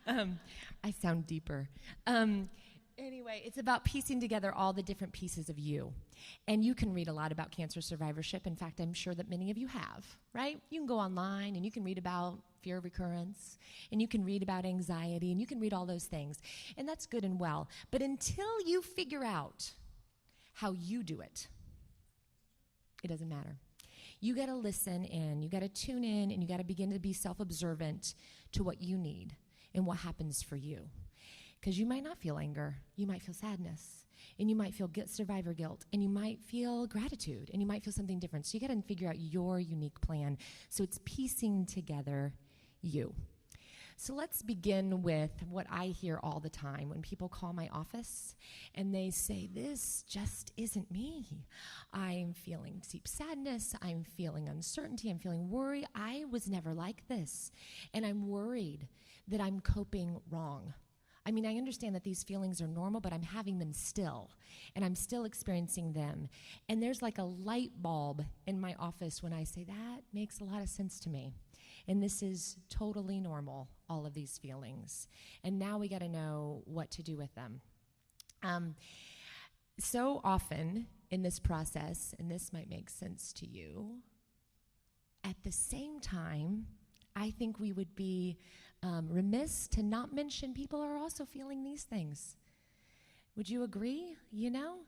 I sound deeper. Anyway, it's about piecing together all the different pieces of you. And you can read a lot about cancer survivorship. In fact, I'm sure that many of you have, right? You can go online and you can read about fear of recurrence, and you can read about anxiety, and you can read all those things. And that's good and well. But until you figure out how you do it, it doesn't matter. You got to listen in, you got to tune in, and you got to begin to be self-observant to what you need and what happens for you. Because you might not feel anger, you might feel sadness, and you might feel survivor guilt, and you might feel gratitude, and you might feel something different. So you got to figure out your unique plan. So it's piecing together you. So let's begin with what I hear all the time when people call my office and they say, this just isn't me. I'm feeling deep sadness. I'm feeling uncertainty. I'm feeling worry. I was never like this. And I'm worried that I'm coping wrong. I mean, I understand that these feelings are normal, but I'm having them still, and I'm still experiencing them. And there's like a light bulb in my office when I say, that makes a lot of sense to me. And this is totally normal, all of these feelings. And now we got to know what to do with them. So often in this process, and this might make sense to you, at the same time, I think we would be remiss to not mention people are also feeling these things. Would you agree? You know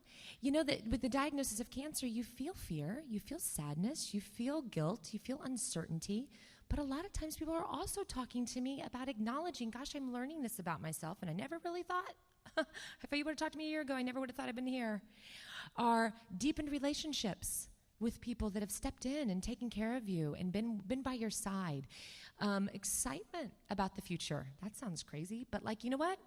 that with the diagnosis of cancer, you feel fear, you feel sadness, you feel guilt, you feel uncertainty. But a lot of times people are also talking to me about acknowledging, gosh, I'm learning this about myself, and I never really thought. If you would have talked to me a year ago, I never would have thought I'd been here. Are deepened relationships with people that have stepped in and taken care of you and been by your side. Excitement about the future. That sounds crazy, but you know what?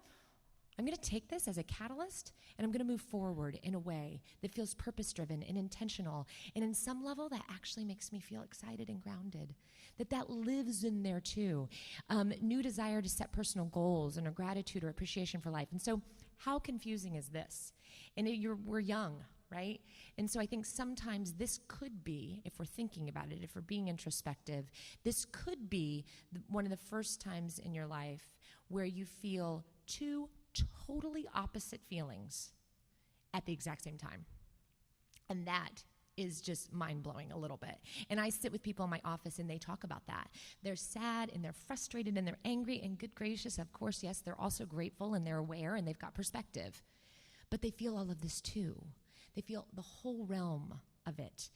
I'm going to take this as a catalyst, and I'm going to move forward in a way that feels purpose-driven and intentional, and in some level that actually makes me feel excited and grounded, that lives in there too. New desire to set personal goals and a gratitude or appreciation for life. And so how confusing is this? And we're young, right? And so I think sometimes this could be, if we're thinking about it, if we're being introspective, this could be one of the first times in your life where you feel two totally opposite feelings at the exact same time. And that is just mind-blowing a little bit. And I sit with people in my office and they talk about that. They're sad and they're frustrated and they're angry, and good gracious, of course, yes, they're also grateful and they're aware and they've got perspective. But they feel all of this too. They feel the whole realm of it.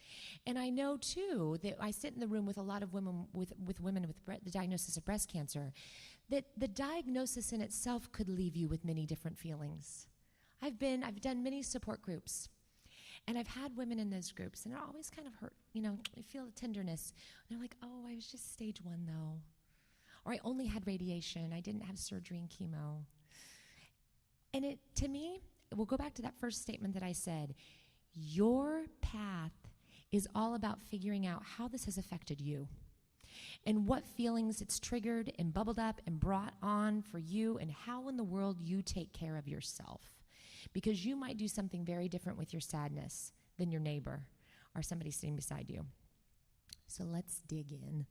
And I know too that I sit in the room with a lot of women with women with the diagnosis of breast cancer, that the diagnosis in itself could leave you with many different feelings. I've done many support groups, and I've had women in those groups, and it always kind of hurt. I feel the tenderness. And they're like, oh, I was just stage 1 though. Or I only had radiation. I didn't have surgery and chemo. And to me, we'll go back to that first statement that I said. Your path is all about figuring out how this has affected you and what feelings it's triggered and bubbled up and brought on for you, and how in the world you take care of yourself. Because you might do something very different with your sadness than your neighbor or somebody sitting beside you. So let's dig in.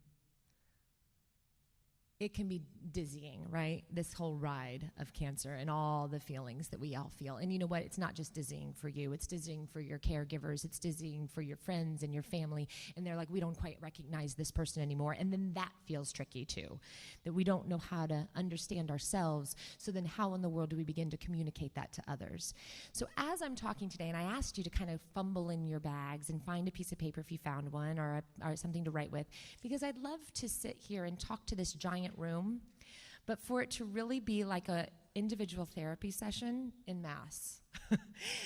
It can be dizzying, right? This whole ride of cancer and all the feelings that we all feel. And you know what? It's not just dizzying for you. It's dizzying for your caregivers. It's dizzying for your friends and your family. And they're like, we don't quite recognize this person anymore. And then that feels tricky too, that we don't know how to understand ourselves. So then how in the world do we begin to communicate that to others? So as I'm talking today, and I asked you to kind of fumble in your bags and find a piece of paper if you found one, or something to write with, because I'd love to sit here and talk to this giant room, but for it to really be like a individual therapy session in mass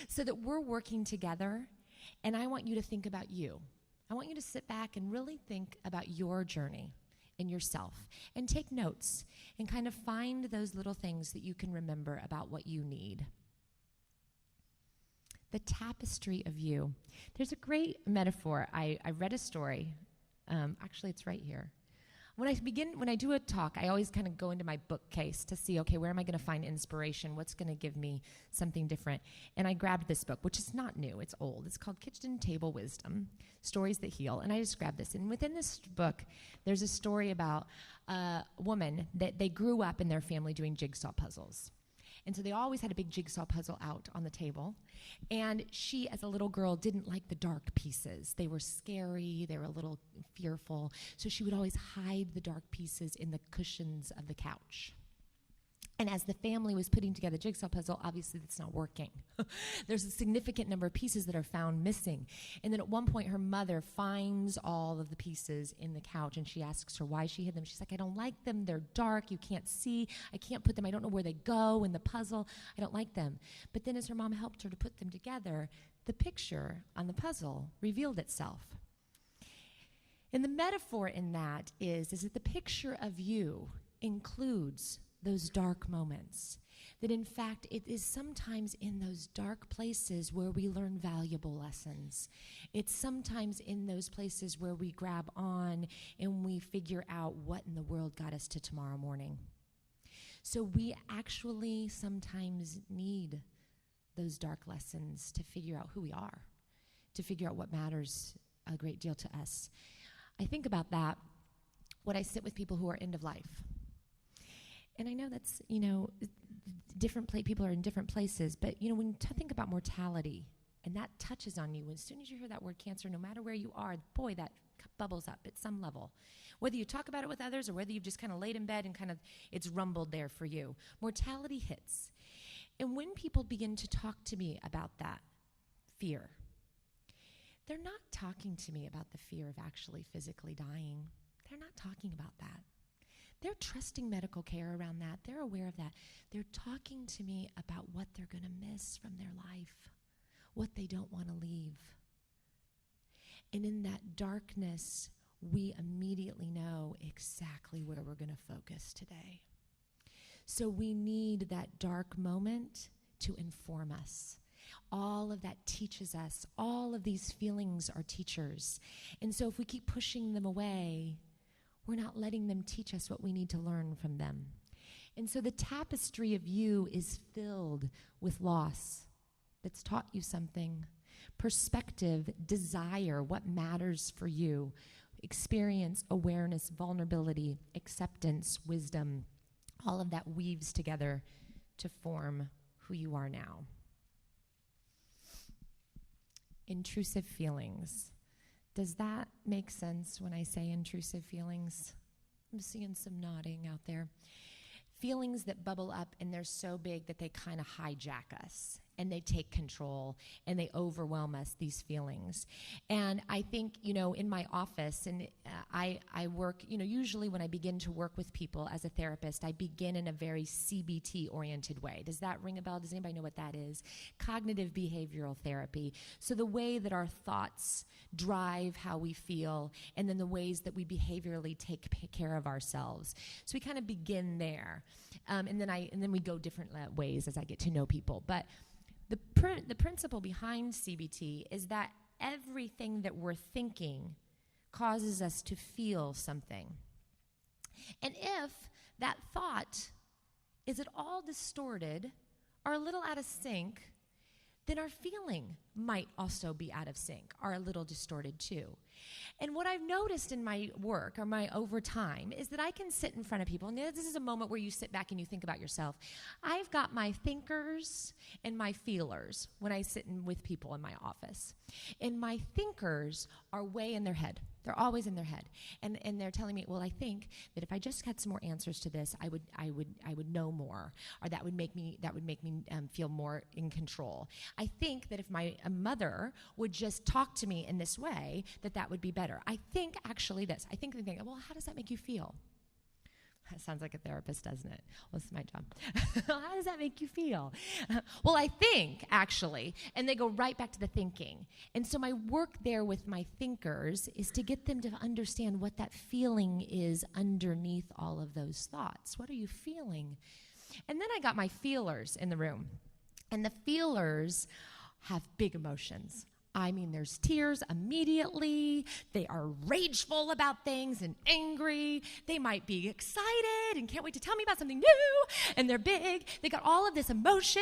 so that we're working together. And I want you to think about you. I want you to sit back and really think about your journey and yourself and take notes and kind of find those little things that you can remember about what you need. The tapestry of you. There's a great metaphor. I read a story. Actually, it's right here. When I do a talk, I always kind of go into my bookcase to see, okay, where am I going to find inspiration? What's going to give me something different? And I grabbed this book, which is not new. It's old. It's called Kitchen Table Wisdom, Stories That Heal. And I just grabbed this. And within this book, there's a story about a woman that they grew up in their family doing jigsaw puzzles. And so they always had a big jigsaw puzzle out on the table. And she, as a little girl, didn't like the dark pieces. They were scary. They were a little fearful. So she would always hide the dark pieces in the cushions of the couch. And as the family was putting together the jigsaw puzzle, obviously that's not working. There's a significant number of pieces that are found missing. And then at one point, her mother finds all of the pieces in the couch, and she asks her why she hid them. She's like, I don't like them. They're dark. You can't see. I can't put them. I don't know where they go in the puzzle. I don't like them. But then as her mom helped her to put them together, the picture on the puzzle revealed itself. And the metaphor in that is that the picture of you includes those dark moments. That in fact, it is sometimes in those dark places where we learn valuable lessons. It's sometimes in those places where we grab on and we figure out what in the world got us to tomorrow morning. So we actually sometimes need those dark lessons to figure out who we are, to figure out what matters a great deal to us. I think about that when I sit with people who are end of life. And I know that's, different people are in different places, but, when you think about mortality, and that touches on you, as soon as you hear that word cancer, no matter where you are, boy, that bubbles up at some level. Whether you talk about it with others or whether you've just kind of laid in bed and kind of it's rumbled there for you, mortality hits. And when people begin to talk to me about that fear, they're not talking to me about the fear of actually physically dying. They're not talking about that. They're trusting medical care around that. They're aware of that. They're talking to me about what they're going to miss from their life, what they don't want to leave. And in that darkness, we immediately know exactly where we're going to focus today. So we need that dark moment to inform us. All of that teaches us. All of these feelings are teachers. And so if we keep pushing them away, we're not letting them teach us what we need to learn from them. And so the tapestry of you is filled with loss that's taught you something. Perspective, desire, what matters for you. Experience, awareness, vulnerability, acceptance, wisdom. All of that weaves together to form who you are now. Intrusive feelings. Does that make sense when I say intrusive feelings? I'm seeing some nodding out there. Feelings that bubble up and they're so big that they kind of hijack us and they take control and they overwhelm us, these feelings. And I think, in my office, and I work, usually when I begin to work with people as a therapist, I begin in a very CBT-oriented way. Does that ring a bell? Does anybody know what that is? Cognitive behavioral therapy. So the way that our thoughts drive how we feel, and then the ways that we behaviorally take care of ourselves. So we kind of begin there. And then we go different ways as I get to know people. But the principle behind CBT is that everything that we're thinking causes us to feel something. And if that thought is at all distorted or a little out of sync, then our feeling might also be out of sync or a little distorted too. And what I've noticed in my work or my over time is that I can sit in front of people, and this is a moment where you sit back and you think about yourself. I've got my thinkers and my feelers when I sit with people in my office. And my thinkers are way in their head. They're always in their head. And they're telling me, well, I think that if I just had some more answers to this, I would know more, or that would make me feel more in control. I think that if a mother would just talk to me in this way, that would be better. I think actually this. I think they think, well, how does that make you feel? That sounds like a therapist, doesn't it? Well, this is my job. How does that make you feel? Well, I think, actually, and they go right back to the thinking. And so my work there with my thinkers is to get them to understand what that feeling is underneath all of those thoughts. What are you feeling? And then I got my feelers in the room. And the feelers have big emotions. I mean, there's tears immediately. They are rageful about things and angry. They might be excited and can't wait to tell me about something new. And they're big. They got all of this emotion.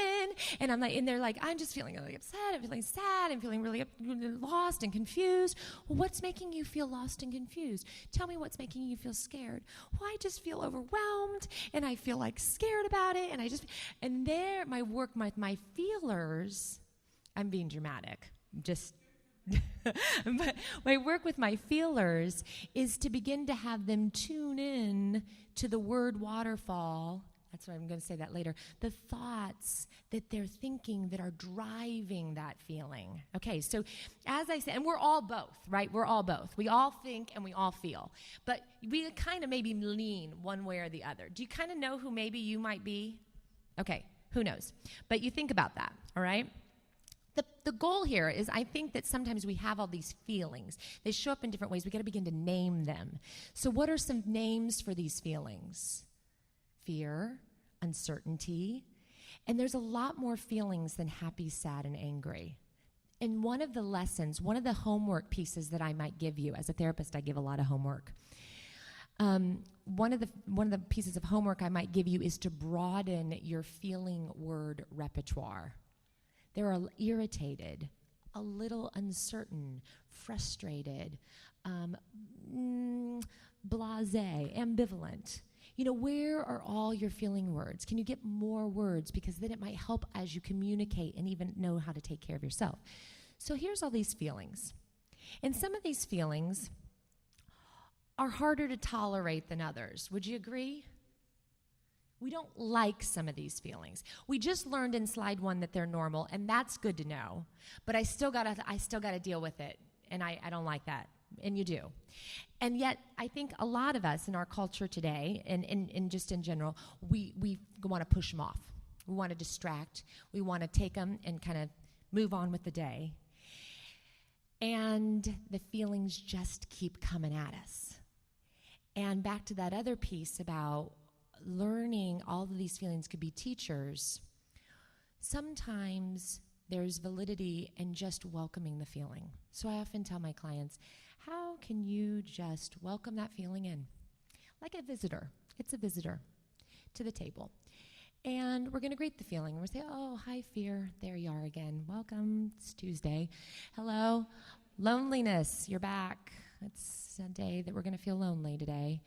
And they're like, I'm just feeling really upset. I'm feeling sad. I'm feeling really lost and confused. Well, what's making you feel lost and confused? Tell me what's making you feel scared. Well, I just feel overwhelmed and I feel like scared about it. And there, my work with my feelers, I'm being dramatic, but my work with my feelers is to begin to have them tune in to the word waterfall. That's what I'm going to say that later. The thoughts that they're thinking that are driving that feeling. Okay, so as I said, and we're all both, right? We're all both. We all think and we all feel. But we kind of maybe lean one way or the other. Do you kind of know who maybe you might be? Okay, who knows? But you think about that, all right? The goal here is I think that sometimes we have all these feelings. They show up in different ways. We got to begin to name them. So what are some names for these feelings? Fear, uncertainty, and there's a lot more feelings than happy, sad, and angry. And one of the lessons, one of the homework pieces that I might give you, as a therapist, I give a lot of homework. One of the pieces of homework I might give you is to broaden your feeling word repertoire. There are irritated, a little uncertain, frustrated, blasé, ambivalent. You know, where are all your feeling words? Can you get more words? Because then it might help as you communicate and even know how to take care of yourself. So here's all these feelings. And some of these feelings are harder to tolerate than others. Would you agree? We don't like some of these feelings. We just learned in slide 1 that they're normal, and that's good to know. But I still gotta deal with it, and I don't like that, and you do. And yet, I think a lot of us in our culture today, and just in general, we want to push them off. We want to distract. We want to take them and kind of move on with the day. And the feelings just keep coming at us. And back to that other piece about learning all of these feelings could be teachers. Sometimes there's validity in just welcoming the feeling. So I often tell my clients, how can you just welcome that feeling in? Like a visitor. It's a visitor to the table. And we're going to greet the feeling. We're going to say, oh, hi, fear. There you are again. Welcome. It's Tuesday. Hello. Loneliness. You're back. It's a day that we're going to feel lonely today.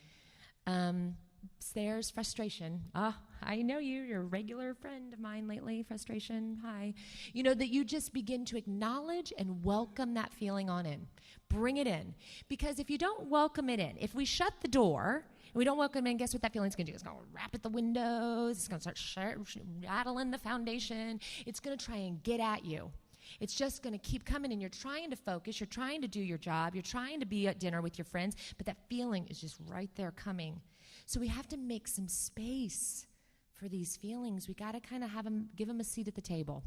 There's frustration. I know you. You're a regular friend of mine lately. Frustration. Hi. You know, that you just begin to acknowledge and welcome that feeling on in. Bring it in. Because if you don't welcome it in, if we shut the door and we don't welcome it in, guess what that feeling's going to do? It's going to rap at the windows. It's going to start rattling the foundation. It's going to try and get at you. It's just going to keep coming, and you're trying to focus. You're trying to do your job. You're trying to be at dinner with your friends, but that feeling is just right there coming. So we have to make some space for these feelings. We got to kind of give them a seat at the table.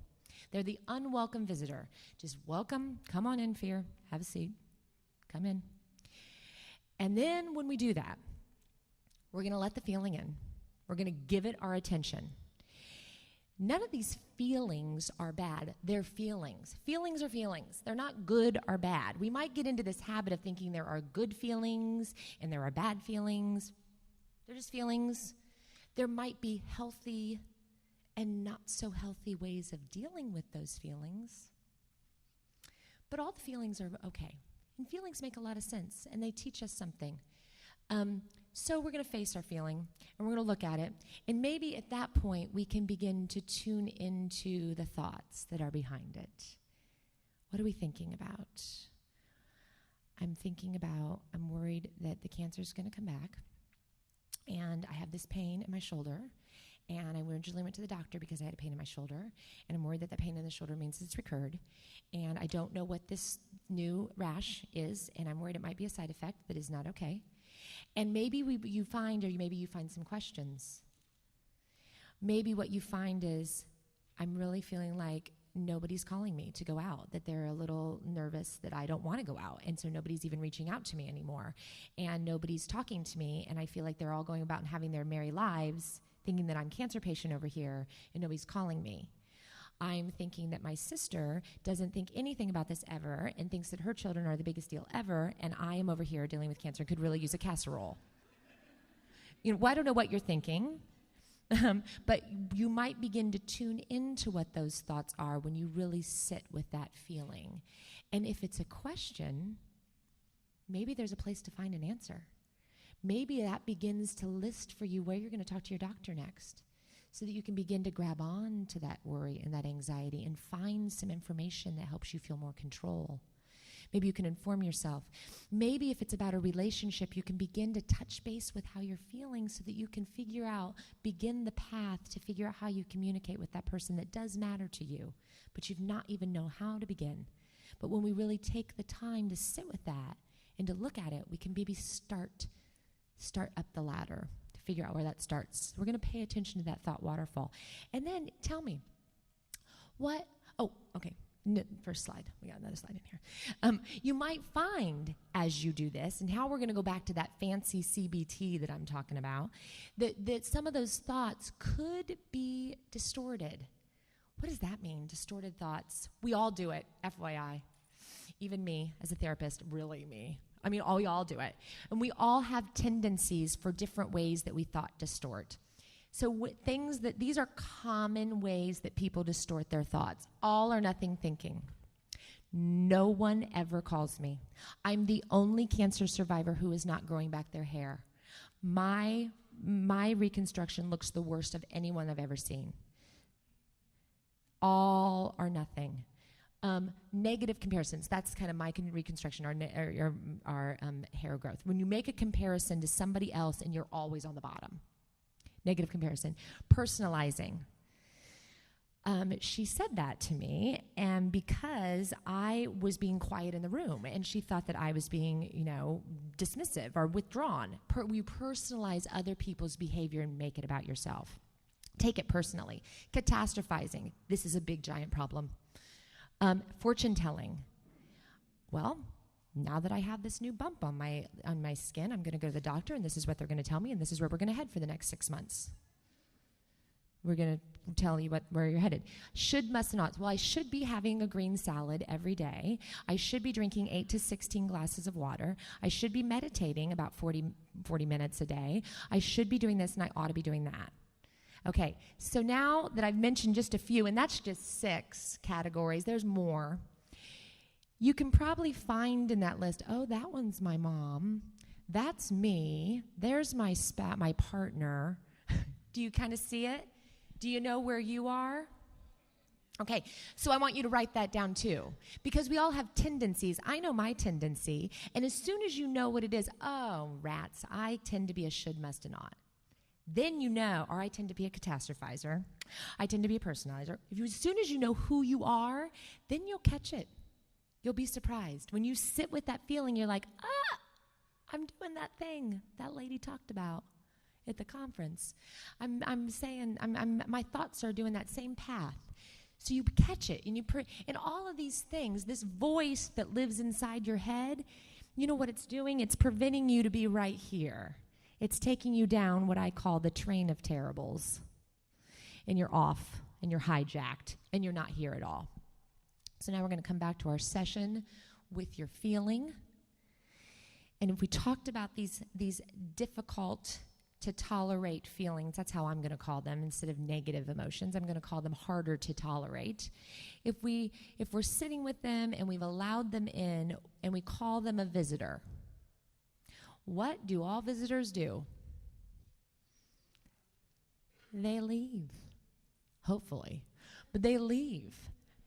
They're the unwelcome visitor. Just welcome. Come on in, fear. Have a seat. Come in. And then when we do that, we're going to let the feeling in. We're going to give it our attention. None of these feelings are bad. They're feelings. Feelings are feelings. They're not good or bad. We might get into this habit of thinking there are good feelings and there are bad feelings. They're just feelings. There might be healthy and not so healthy ways of dealing with those feelings. But all the feelings are okay. And feelings make a lot of sense, and they teach us something. So we're going to face our feeling, and we're going to look at it. And maybe at that point, we can begin to tune into the thoughts that are behind it. What are we thinking about? I'm worried that the cancer is going to come back. And I have this pain in my shoulder. And I originally went to the doctor because I had a pain in my shoulder. And I'm worried that pain in the shoulder means it's recurred. And I don't know what this new rash is. And I'm worried it might be a side effect that is not okay. And maybe you find some questions. Maybe what you find is, I'm really feeling like nobody's calling me to go out, that they're a little nervous that I don't want to go out, and so nobody's even reaching out to me anymore, and nobody's talking to me, and I feel like they're all going about and having their merry lives, thinking that I'm a cancer patient over here, and nobody's calling me. I'm thinking that my sister doesn't think anything about this ever and thinks that her children are the biggest deal ever, and I am over here dealing with cancer and could really use a casserole. Well, I don't know what you're thinking, but you might begin to tune into what those thoughts are when you really sit with that feeling. And if it's a question, maybe there's a place to find an answer. Maybe that begins to list for you where you're going to talk to your doctor next, so that you can begin to grab on to that worry and that anxiety and find some information that helps you feel more control. Maybe you can inform yourself. Maybe if it's about a relationship, you can begin to touch base with how you're feeling so that you can begin the path to figure out how you communicate with that person that does matter to you, but you've not even know how to begin. But when we really take the time to sit with that and to look at it, we can maybe start up the ladder to figure out where that starts. We're going to pay attention to that thought waterfall. And then tell me, first slide. We got another slide in here. You might find as you do this, and how we're going to go back to that fancy CBT that I'm talking about, that some of those thoughts could be distorted. What does that mean, distorted thoughts? We all do it, FYI. Even me, as a therapist, really me. I mean, all y'all do it. And we all have tendencies for different ways that we thought distort. So these are common ways that people distort their thoughts. All or nothing thinking. No one ever calls me. I'm the only cancer survivor who is not growing back their hair. My reconstruction looks the worst of anyone I've ever seen. All or nothing. Negative comparisons. That's kind of my reconstruction, our hair growth. When you make a comparison to somebody else and you're always on the bottom. Negative comparison. Personalizing. She said that to me, and because I was being quiet in the room, and she thought that I was being, dismissive or withdrawn. You personalize other people's behavior and make it about yourself. Take it personally. Catastrophizing. This is a big, giant problem. Fortune telling. Well, now that I have this new bump on my skin, I'm going to go to the doctor, and this is what they're going to tell me, and this is where we're going to head for the next 6 months. We're going to tell you where you're headed. Should, must, not. Well, I should be having a green salad every day. I should be drinking 8 to 16 glasses of water. I should be meditating about 40 minutes a day. I should be doing this, and I ought to be doing that. Okay, so now that I've mentioned just a few, and that's just 6 categories, there's more. You can probably find in that list, oh, that one's my mom. That's me. There's my partner. Do you kind of see it? Do you know where you are? Okay, so I want you to write that down too, because we all have tendencies. I know my tendency, and as soon as you know what it is, oh, rats, I tend to be a should, must, and ought. Then you know, or I tend to be a catastrophizer. I tend to be a personalizer. As soon as you know who you are, then you'll catch it. You'll be surprised. When you sit with that feeling, you're like, I'm doing that thing that lady talked about at the conference. I'm saying, my thoughts are doing that same path. So you catch it, and and all of these things, this voice that lives inside your head, you know what it's doing? It's preventing you to be right here. It's taking you down what I call the train of terribles. And you're off, and you're hijacked, and you're not here at all. So now we're going to come back to our session with your feeling. And if we talked about these difficult to tolerate feelings, that's how I'm going to call them. Instead of negative emotions, I'm going to call them harder to tolerate. If we're sitting with them and we've allowed them in and we call them a visitor, what do all visitors do? They leave, hopefully, but they leave.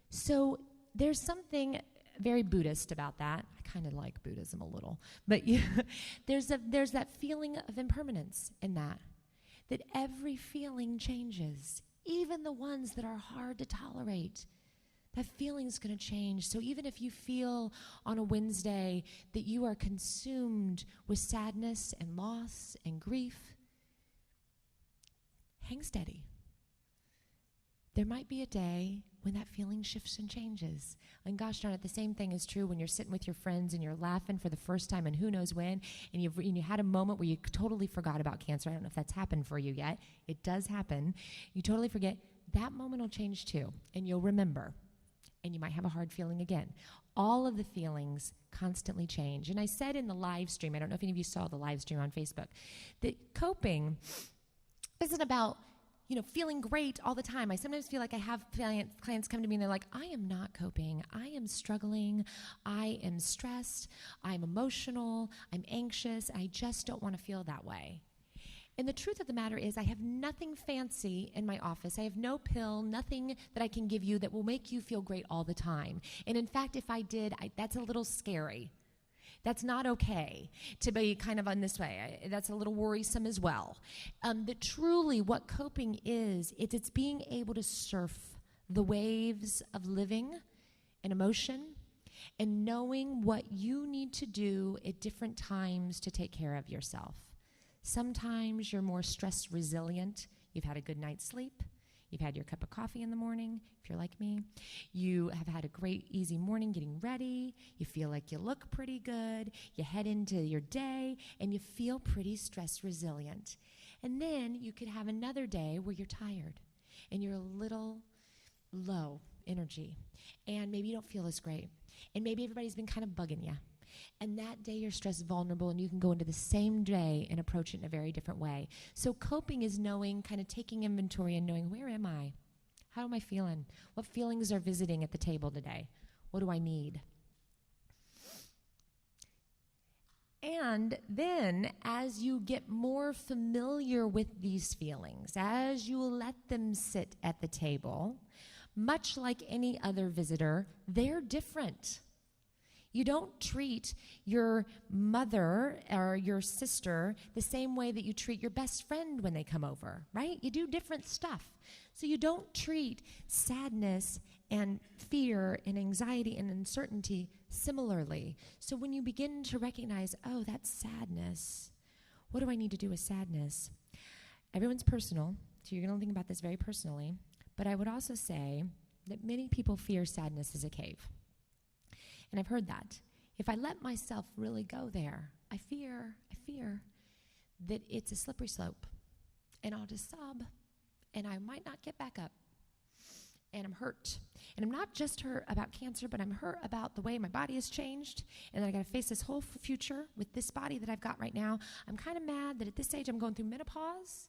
So there's something very Buddhist about that. I kind of like Buddhism a little, but there's that feeling of impermanence in that every feeling changes, even the ones that are hard to tolerate. That feeling's going to change. So even if you feel on a Wednesday that you are consumed with sadness and loss and grief, hang steady. There might be a day when that feeling shifts and changes. And gosh darn it, the same thing is true when you're sitting with your friends and you're laughing for the first time and who knows when, and you had a moment where you totally forgot about cancer. I don't know if that's happened for you yet. It does happen. You totally forget. that moment will change too, and you'll remember, and you might have a hard feeling again. All of the feelings constantly change. And I said in the live stream, I don't know if any of you saw the live stream on Facebook, that coping isn't about, feeling great all the time. I sometimes feel like I have clients come to me and they're like, I am not coping. I am struggling. I am stressed. I'm emotional. I'm anxious. I just don't want to feel that way. And the truth of the matter is I have nothing fancy in my office. I have no pill, nothing that I can give you that will make you feel great all the time. And in fact, if I did, that's a little scary. That's not okay to be kind of on this way. That's a little worrisome as well. That truly what coping is, it's being able to surf the waves of living and emotion and knowing what you need to do at different times to take care of yourself. Sometimes you're more stress resilient. You've had a good night's sleep. You've had your cup of coffee in the morning, if you're like me. You have had a great, easy morning getting ready. You feel like you look pretty good. You head into your day, and you feel pretty stress resilient. And then you could have another day where you're tired, and you're a little low energy, and maybe you don't feel as great, and maybe everybody's been kind of bugging you. And that day you're stress vulnerable, and you can go into the same day and approach it in a very different way. So coping is knowing, kind of taking inventory and knowing, where am I? How am I feeling? What feelings are visiting at the table today? What do I need? And then as you get more familiar with these feelings, as you let them sit at the table, much like any other visitor, they're different. You don't treat your mother or your sister the same way that you treat your best friend when they come over, right? You do different stuff. So you don't treat sadness and fear and anxiety and uncertainty similarly. So when you begin to recognize, oh, that's sadness, what do I need to do with sadness? Everyone's personal, so you're going to think about this very personally. But I would also say that many people fear sadness as a cave. And I've heard that. If I let myself really go there, I fear that it's a slippery slope. And I'll just sob, and I might not get back up. And I'm hurt. And I'm not just hurt about cancer, but I'm hurt about the way my body has changed, and that I got to face this whole future with this body that I've got right now. I'm kind of mad that at this age I'm going through menopause.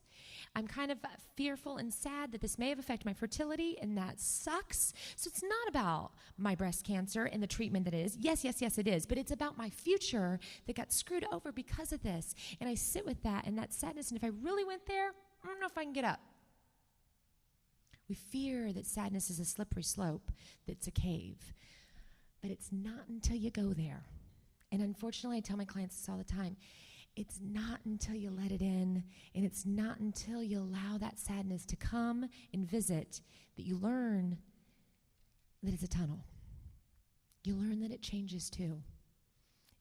I'm kind of fearful and sad that this may have affected my fertility, and that sucks. So it's not about my breast cancer and the treatment that it is. Yes, it is. But it's about my future that got screwed over because of this. And I sit with that and that sadness, and if I really went there, I don't know if I can get up. We fear that sadness is a slippery slope, that's a cave. But it's not until you go there. And unfortunately, I tell my clients this all the time. It's not until you let it in, and it's not until you allow that sadness to come and visit that you learn that it's a tunnel. You learn that it changes too.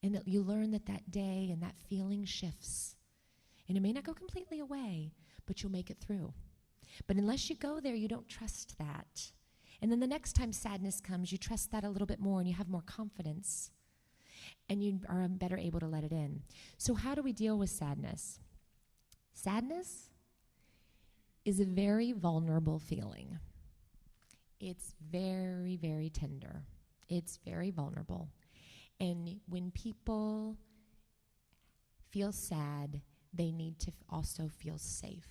And that you learn that that day and that feeling shifts. And it may not go completely away, but you'll make it through. But unless you go there, you don't trust that. And then the next time sadness comes, you trust that a little bit more, and you have more confidence. And you are better able to let it in. So how do we deal with sadness? Sadness is a very vulnerable feeling. It's very, very tender. It's very vulnerable. And when people feel sad, they need to also feel safe.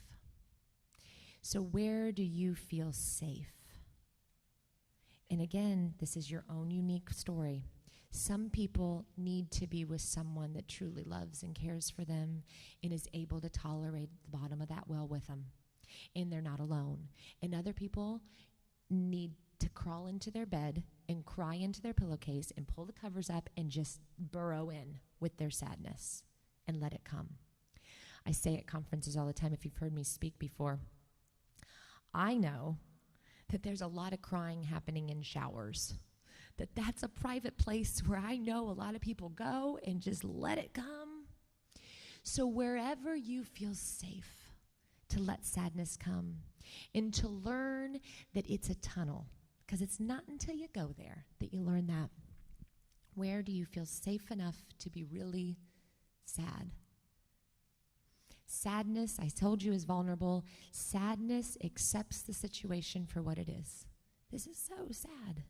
So where do you feel safe? And again, this is your own unique story. Some people need to be with someone that truly loves and cares for them and is able to tolerate the bottom of that well with them. And they're not alone. And other people need to crawl into their bed and cry into their pillowcase and pull the covers up and just burrow in with their sadness and let it come. I say at conferences all the time, if you've heard me speak before, I know that there's a lot of crying happening in showers. That's a private place where I know a lot of people go and just let it come. So wherever you feel safe to let sadness come and to learn that it's a tunnel, because it's not until you go there that you learn that. Where do you feel safe enough to be really sad? Sadness, I told you, is vulnerable. Sadness accepts the situation for what it is. This is so sad.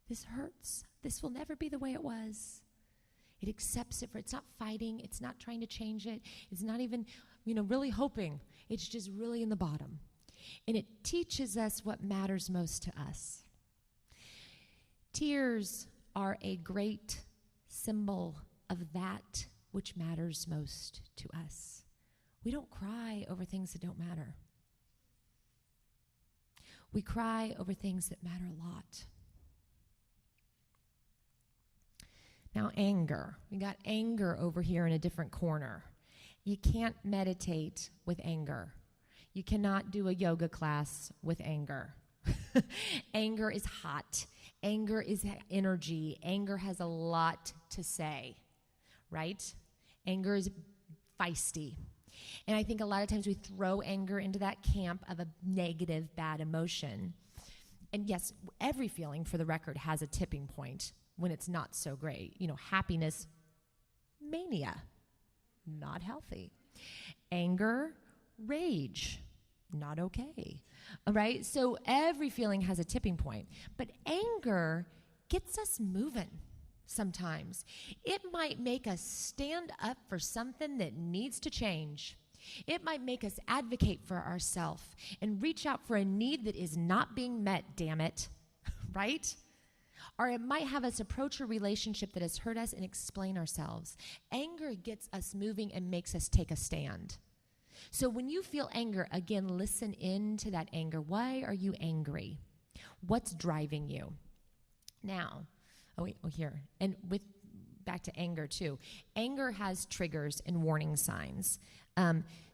This hurts. This will never be the way it was. It accepts it for, it's not fighting. It's not trying to change it. It's not even, really hoping. It's just really in the bottom. And it teaches us what matters most to us. Tears are a great symbol of that which matters most to us. We don't cry over things that don't matter. We cry over things that matter a lot. Now, anger. We got anger over here in a different corner. You can't meditate with anger. You cannot do a yoga class with anger. Anger is hot. Anger is energy. Anger has a lot to say, right? Anger is feisty. And I think a lot of times we throw anger into that camp of a negative, bad emotion. And yes, every feeling, for the record, has a tipping point when it's not so great. Happiness, mania, not healthy. Anger, rage, not okay. All right? So every feeling has a tipping point. But anger gets us moving sometimes. It might make us stand up for something that needs to change. It might make us advocate for ourselves and reach out for a need that is not being met, damn it. Right? Or it might have us approach a relationship that has hurt us and explain ourselves. Anger gets us moving and makes us take a stand. So when you feel anger, again, listen into that anger. Why are you angry? What's driving you? Now, here. And back to anger too. Anger has triggers and warning signs.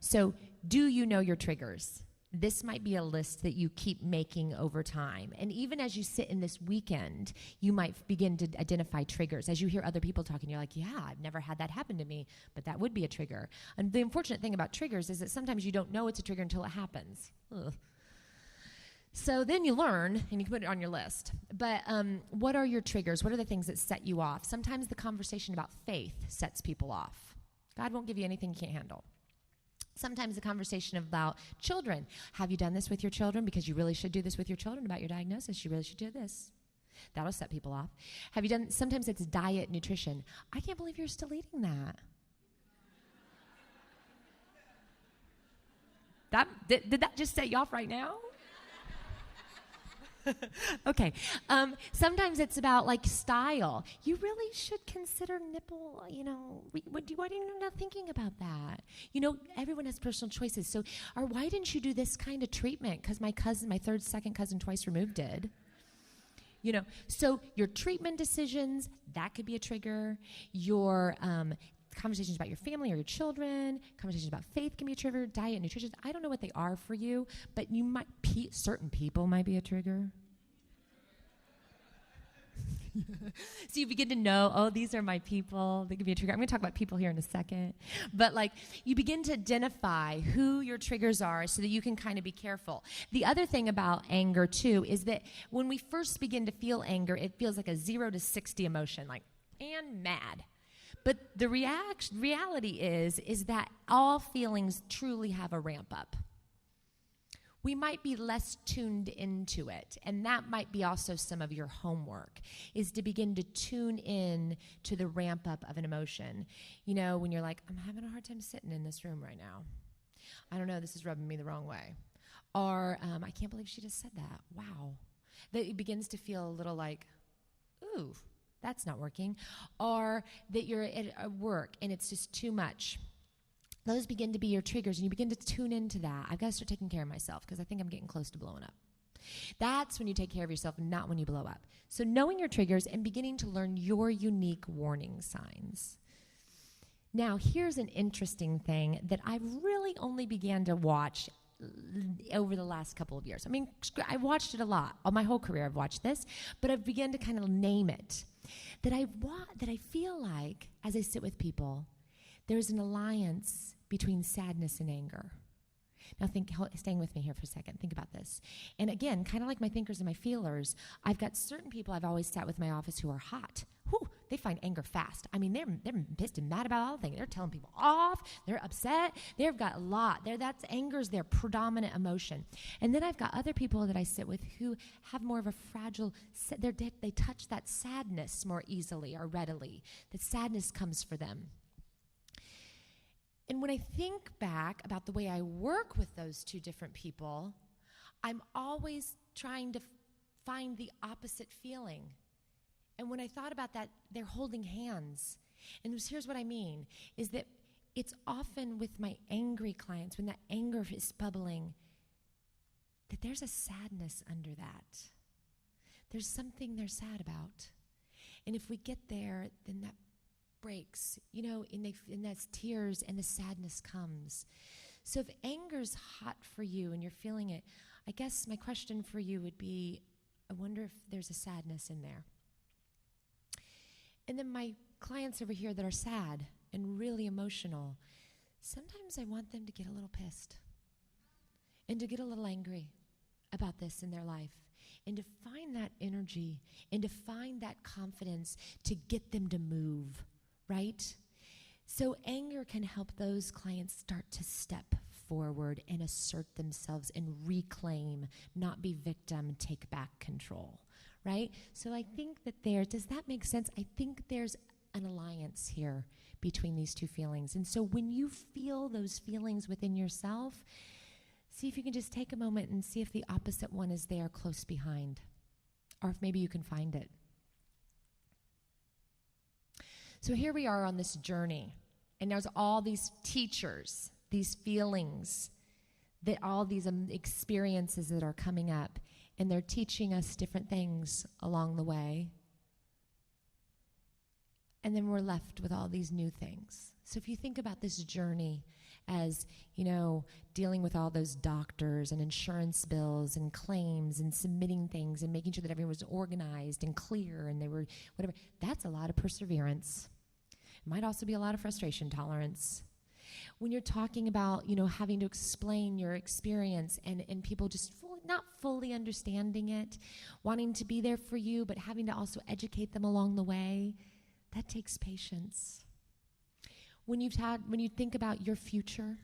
So do you know your triggers? This might be a list that you keep making over time. And even as you sit in this weekend, you might begin to identify triggers. As you hear other people talking, you're like, yeah, I've never had that happen to me, but that would be a trigger. And the unfortunate thing about triggers is that sometimes you don't know it's a trigger until it happens. Ugh. So then you learn, and you can put it on your list. But what are your triggers? What are the things that set you off? Sometimes the conversation about faith sets people off. God won't give you anything you can't handle. Sometimes the conversation about children. Have you done this with your children? Because you really should do this with your children about your diagnosis. You really should do this. That'll set people off. Have you done, sometimes it's diet, nutrition. I can't believe you're still eating that. Did that just set you off right now? Okay. Sometimes it's about style. You really should consider nipple, why are you not thinking about that? Everyone has personal choices. So, or why didn't you do this kind of treatment? Because my second cousin twice removed did. So your treatment decisions, that could be a trigger. Your conversations about your family or your children, conversations about faith can be a trigger, diet, nutrition. I don't know what they are for you, but certain people might be a trigger. So you begin to know, these are my people. They could be a trigger. I'm going to talk about people here in a second. But you begin to identify who your triggers are so that you can kind of be careful. The other thing about anger, too, is that when we first begin to feel anger, it feels like a 0 to 60 emotion, and mad. But the reality is that all feelings truly have a ramp up. We might be less tuned into it, and that might be also some of your homework, is to begin to tune in to the ramp up of an emotion. When you're like, I'm having a hard time sitting in this room right now. I don't know, this is rubbing me the wrong way. Or, I can't believe she just said that. Wow. That it begins to feel a little like, ooh, that's not working. Or that you're at work and it's just too much. Those begin to be your triggers, and you begin to tune into that. I've got to start taking care of myself because I think I'm getting close to blowing up. That's when you take care of yourself, not when you blow up. So knowing your triggers and beginning to learn your unique warning signs. Now, here's an interesting thing that I've really only began to watch over the last couple of years. I watched it a lot. All my whole career I've watched this, but I've begun to kind of name it. That I feel like, as I sit with people, there's an alliance between sadness and anger. Now staying with me here for a second, think about this. And again, kind of like my thinkers and my feelers, I've got certain people I've always sat with in my office who are hot. Whew, they find anger fast. I mean, they're pissed and mad about all things. They're telling people off. They're upset. They've got a lot. That's anger's their predominant emotion. And then I've got other people that I sit with who have more of a fragile, they touch that sadness more easily or readily. That sadness comes for them. And when I think back about the way I work with those two different people, I'm always trying to find the opposite feeling. And when I thought about that, they're holding hands. And here's what I mean, is that it's often with my angry clients, when that anger is bubbling, that there's a sadness under that. There's something they're sad about. And if we get there, then that breaks, and that's tears and the sadness comes. So if anger's hot for you and you're feeling it, I guess my question for you would be, I wonder if there's a sadness in there. And then my clients over here that are sad and really emotional, sometimes I want them to get a little pissed and to get a little angry about this in their life and to find that energy and to find that confidence to get them to move, right? So anger can help those clients start to step forward and assert themselves and reclaim, not be victim, take back control, right? So I think that does that make sense? I think there's an alliance here between these two feelings. And so when you feel those feelings within yourself, see if you can just take a moment and see if the opposite one is there close behind, or if maybe you can find it. So here we are on this journey, and there's all these teachers, these feelings, that all these experiences that are coming up, and they're teaching us different things along the way. And then we're left with all these new things. So if you think about this journey as, dealing with all those doctors and insurance bills and claims and submitting things and making sure that everyone was organized and clear and they were whatever, that's a lot of perseverance. It might also be a lot of frustration tolerance. When you're talking about, having to explain your experience and people just not fully understanding it, wanting to be there for you, but having to also educate them along the way, that takes patience. When you think about your future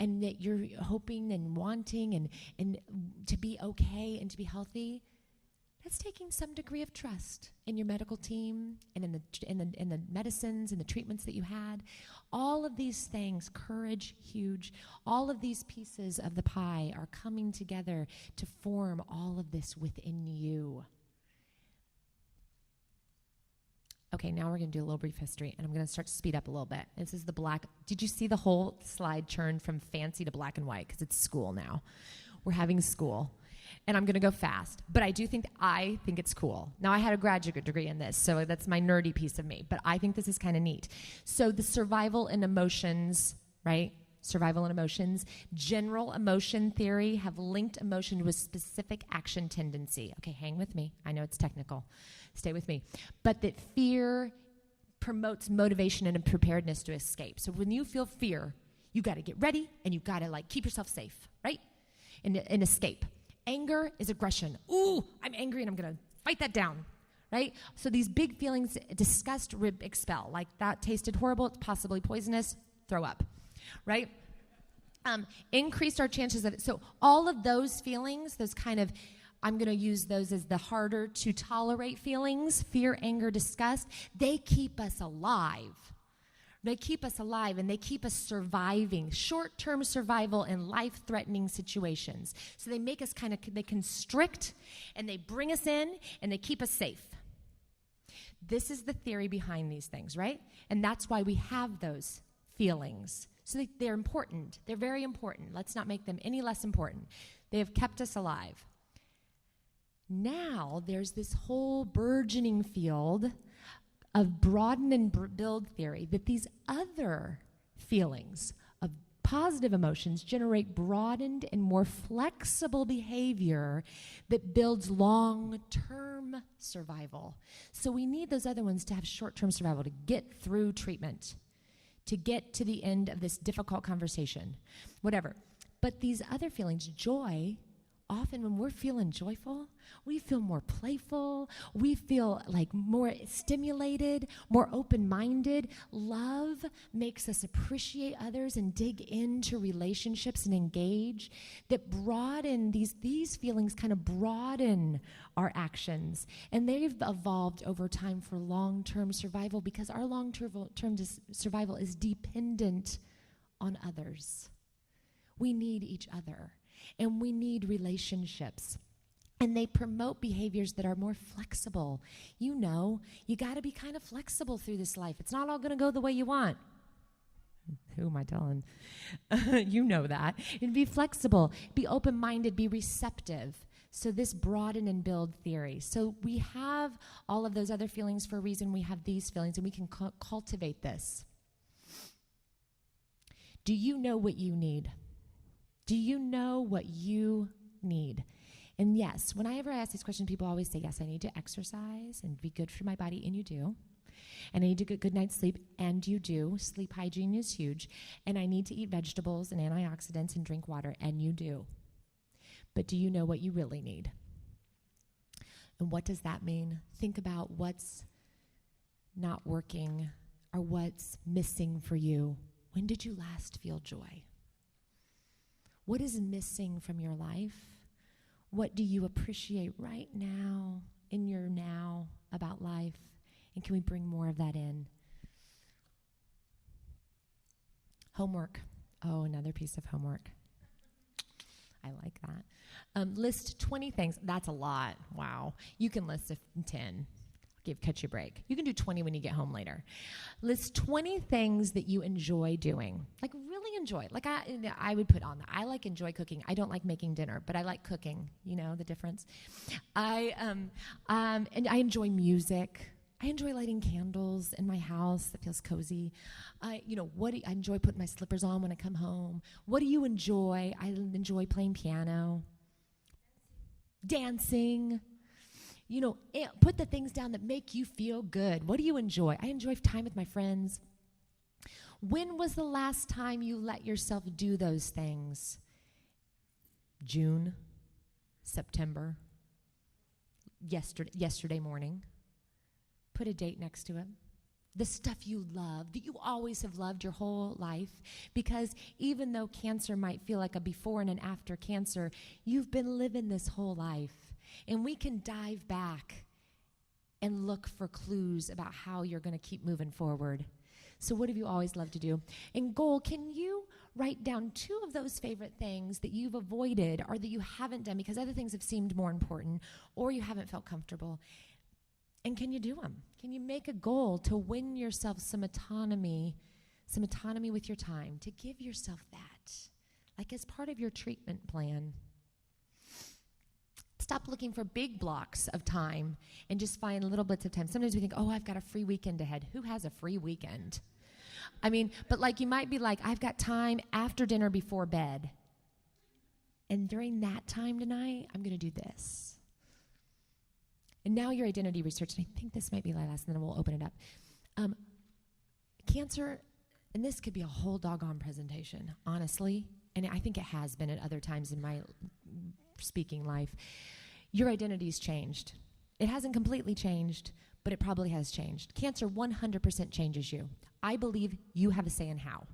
and that you're hoping and wanting and to be okay and to be healthy, that's taking some degree of trust in your medical team and in the medicines and the treatments that you had. All of these things, courage, huge. All of these pieces of the pie are coming together to form all of this within you. Okay, now we're going to do a little brief history, and I'm going to start to speed up a little bit. This is the black. Did you see the whole slide turn from fancy to black and white? Because it's school now. We're having school. And I'm going to go fast. But I think it's cool. Now, I had a graduate degree in this, so that's my nerdy piece of me. But I think this is kind of neat. So the survival and emotions, right? Survival and emotions. General emotion theory have linked emotion to a specific action tendency. Okay, hang with me. I know it's technical. Stay with me. But that fear promotes motivation and preparedness to escape. So when you feel fear, you got to get ready and you got to keep yourself safe, right? And escape. Anger is aggression. Ooh, I'm angry and I'm going to fight that down, right? So these big feelings, disgust, expel. Like that tasted horrible, it's possibly poisonous, throw up, right? Increased our chances of it. So all of those feelings, those kind of, I'm going to use those as the harder to tolerate feelings, fear, anger, disgust, they keep us alive. They keep us alive and they keep us surviving, short-term survival in life-threatening situations. So they make us they constrict and they bring us in and they keep us safe. This is the theory behind these things, right? And that's why we have those feelings. So they're important. They're very important. Let's not make them any less important. They have kept us alive. Now there's this whole burgeoning field of broaden and build theory, that these other feelings of positive emotions generate broadened and more flexible behavior that builds long-term survival. So we need those other ones to have short-term survival, to get through treatment, to get to the end of this difficult conversation, whatever. But these other feelings, joy, often when we're feeling joyful, we feel more playful, we feel like more stimulated, more open-minded. Love makes us appreciate others and dig into relationships and engage. That broaden, these feelings kind of broaden our actions. And they've evolved over time for long-term survival because our long-term survival is dependent on others. We need each other. And we need relationships. And they promote behaviors that are more flexible. You know, you got to be kind of flexible through this life. It's not all going to go the way you want. Who am I telling? You know that. And be flexible, be open-minded, be receptive. So this broaden and build theory. So we have all of those other feelings for a reason. We have these feelings, and we can cultivate this. Do you know what you need? Do you know what you need? And yes, whenever I ask these questions, people always say, yes, I need to exercise and be good for my body, and you do. And I need to get a good night's sleep, and you do. Sleep hygiene is huge. And I need to eat vegetables and antioxidants and drink water, and you do. But do you know what you really need? And what does that mean? Think about what's not working or what's missing for you. When did you last feel joy? What is missing from your life? What do you appreciate right now, in your now, about life? And can we bring more of that in? Homework. Oh, another piece of homework. I like that. List 20 things. That's a lot. Wow. You can list 10. Catch your break. You can do 20 when you get home later. List 20 things that you enjoy doing. Like really enjoy. Like I would put on that. I enjoy cooking. I don't like making dinner, but I like cooking. You know the difference. And I enjoy music. I enjoy lighting candles in my house. That feels cozy. I enjoy putting my slippers on when I come home. What do you enjoy? I enjoy playing piano, dancing. Put the things down that make you feel good. What do you enjoy? I enjoy time with my friends. When was the last time you let yourself do those things? June, September, yesterday morning. Put a date next to it. The stuff you love, that you always have loved your whole life. Because even though cancer might feel like a before and an after cancer, you've been living this whole life. And we can dive back and look for clues about how you're going to keep moving forward. So what have you always loved to do? And goal, can you write down 2 of those favorite things that you've avoided or that you haven't done because other things have seemed more important or you haven't felt comfortable? And can you do them? Can you make a goal to win yourself some autonomy with your time, to give yourself that, like as part of your treatment plan? Stop looking for big blocks of time and just find little bits of time. Sometimes we think, oh, I've got a free weekend ahead. Who has a free weekend? But you might be like, I've got time after dinner before bed. And during that time tonight, I'm going to do this. And now your identity research, and I think this might be my last, and then we'll open it up. Cancer, and this could be a whole doggone presentation, honestly, and I think it has been at other times in my speaking life. Your identity's changed. It hasn't completely changed, but it probably has changed. Cancer 100% changes you. I believe you have a say in how.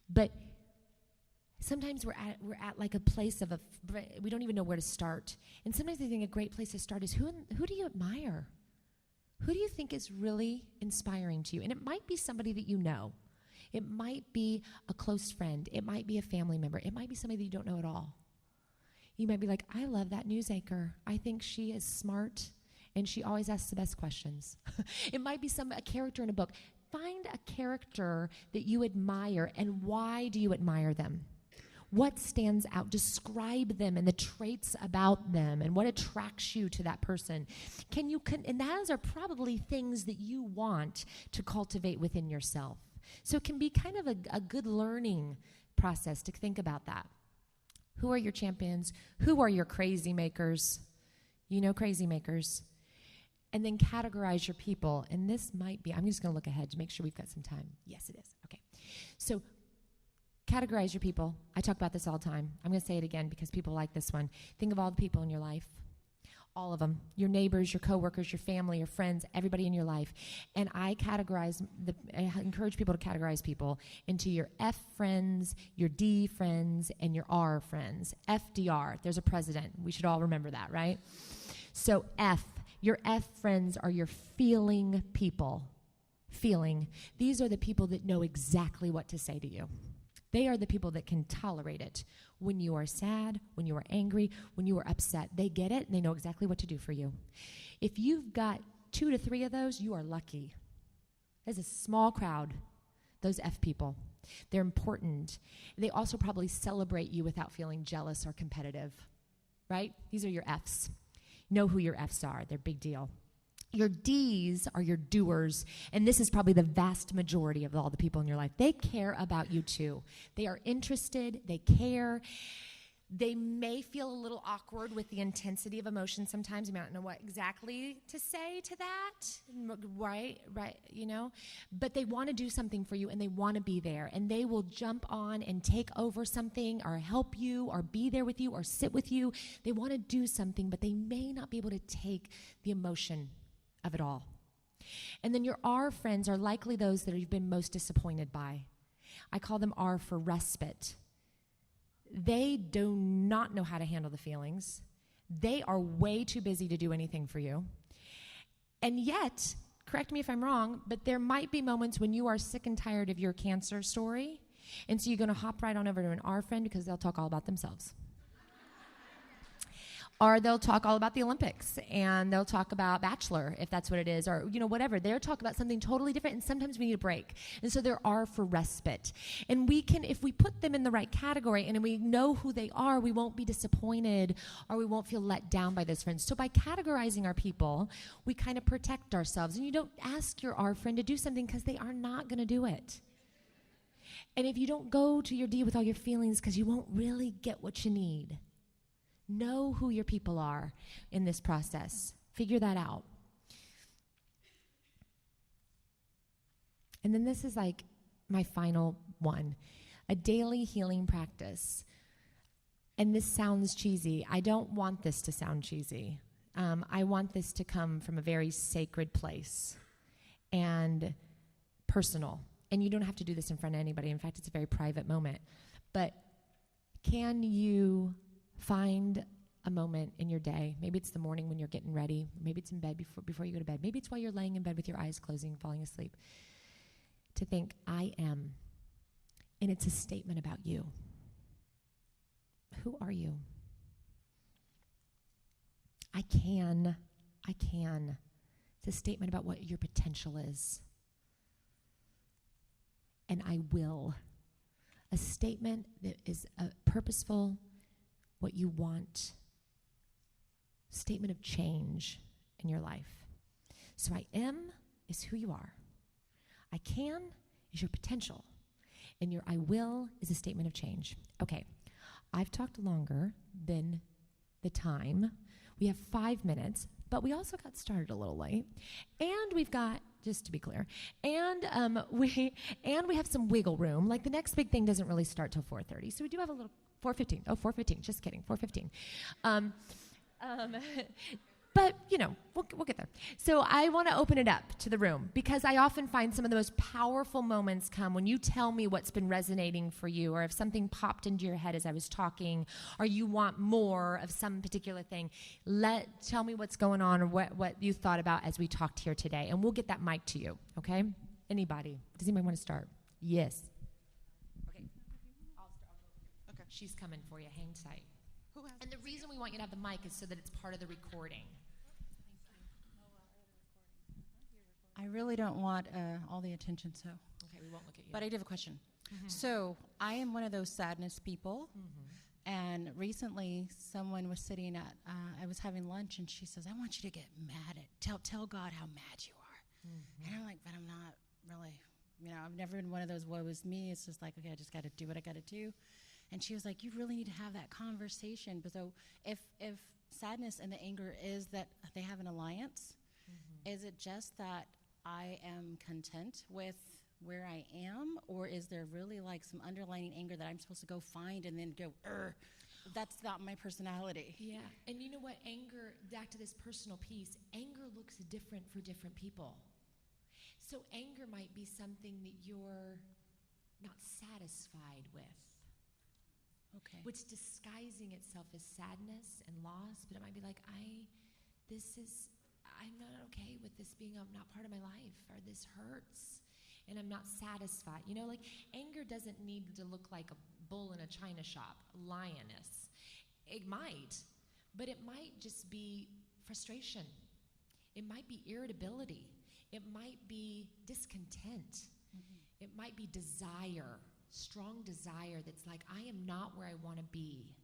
But sometimes we're at like a place of we don't even know where to start. And sometimes I think a great place to start is who do you admire? Who do you think is really inspiring to you? And it might be somebody that you know. It might be a close friend. It might be a family member. It might be somebody that you don't know at all. You might be like, I love that news anchor. I think she is smart, and she always asks the best questions. It might be a character in a book. Find a character that you admire, and why do you admire them? What stands out? Describe them and the traits about them and what attracts you to that person. And those are probably things that you want to cultivate within yourself. So it can be kind of a good learning process to think about that. Who are your champions? Who are your crazy makers? You know crazy makers. And then categorize your people. And this might be, I'm just going to look ahead to make sure we've got some time. Yes, it is. Okay. So Categorize your people. I talk about this all the time. I'm going to say it again because people like this one. Think of all the people in your life. All of them. Your neighbors, your coworkers, your family, your friends, everybody in your life. And I encourage people to categorize people into your F friends, your D friends, and your R friends. FDR. There's a president. We should all remember that, right? So your F friends are your feeling people. These are the people that know exactly what to say to you. They are the people that can tolerate it. When you are sad, when you are angry, when you are upset, they get it and they know exactly what to do for you. If you've got 2 to 3 of those, you are lucky. There's a small crowd, those F people. They're important. They also probably celebrate you without feeling jealous or competitive, right? These are your Fs. Know who your Fs are. They're a big deal. Your Ds are your doers, and this is probably the vast majority of all the people in your life. They care about you too. They are interested. They care. They may feel a little awkward with the intensity of emotion sometimes. You might not know what exactly to say to that, right, But they want to do something for you, and they want to be there, and they will jump on and take over something or help you or be there with you or sit with you. They want to do something, but they may not be able to take the emotion of it all. And then your R friends are likely those that you've been most disappointed by. I call them R for respite. They do not know how to handle the feelings. They are way too busy to do anything for you. And yet, correct me if I'm wrong, but there might be moments when you are sick and tired of your cancer story, and so you're going to hop right on over to an R friend because they'll talk all about themselves. Or they'll talk all about the Olympics, and they'll talk about Bachelor, if that's what it is, or, whatever. They'll talk about something totally different, and sometimes we need a break. And so there are for respite. And we can, if we put them in the right category and we know who they are, we won't be disappointed or we won't feel let down by those friends. So by categorizing our people, we kind of protect ourselves. And you don't ask your R friend to do something because they are not going to do it. And if you don't go to your D with all your feelings because you won't really get what you need, know who your people are in this process. Figure that out. And then this is like my final one, a daily healing practice. And this sounds cheesy. I don't want this to sound cheesy. I want this to come from a very sacred place and personal. And you don't have to do this in front of anybody. In fact, it's a very private moment. But can you find a moment in your day? Maybe it's the morning when you're getting ready. Maybe it's in bed before you go to bed. Maybe it's while you're laying in bed with your eyes closing, falling asleep. To think, I am. And it's a statement about you. Who are you? I can. It's a statement about what your potential is. And I will. A statement that is purposeful, what you want, statement of change in your life. So I am is who you are. I can is your potential. And your I will is a statement of change. Okay, I've talked longer than the time. We have 5 minutes, but we also got started a little late. And we've got, just to be clear, and we have some wiggle room. Like the next big thing doesn't really start till 4:30. So we do have a little 4:15. Oh, 4:15. Just kidding. 4:15. But, we'll get there. So I want to open it up to the room because I often find some of the most powerful moments come when you tell me what's been resonating for you, or if something popped into your head as I was talking, or you want more of some particular thing. Tell me what's going on or what you thought about as we talked here today, and we'll get that mic to you, okay? Anybody? Does anybody want to start? Yes. Okay. I'll start. Okay. She's coming for you. Hang tight. And the reason we want you to have the mic is so that it's part of the recording. I really don't want all the attention, so. Okay, we won't look at you. But I do have a question. Mm-hmm. So I am one of those sadness people. Mm-hmm. And recently someone was sitting at, I was having lunch, and she says, I want you to get mad tell God how mad you are. Mm-hmm. And I'm like, but I'm not really, I've never been one of those woe is me. It's just like, okay, I just got to do what I got to do. And she was like, you really need to have that conversation. But so if sadness and the anger is that they have an alliance, mm-hmm. is it just that I am content with where I am, or is there really like some underlying anger that I'm supposed to go find and then go, that's not my personality. Yeah, and you know what, anger, back to this personal piece, anger looks different for different people. So anger might be something that you're not satisfied with. Okay. Which disguising itself as sadness and loss, but it might be like, I'm not okay with this being not part of my life, or this hurts, and I'm not satisfied. You know, like anger doesn't need to look like a bull in a china shop, a lioness. It might, but it might just be frustration. It might be irritability. It might be discontent. Mm-hmm. It might be desire, strong desire that's like, I am not where I want to be.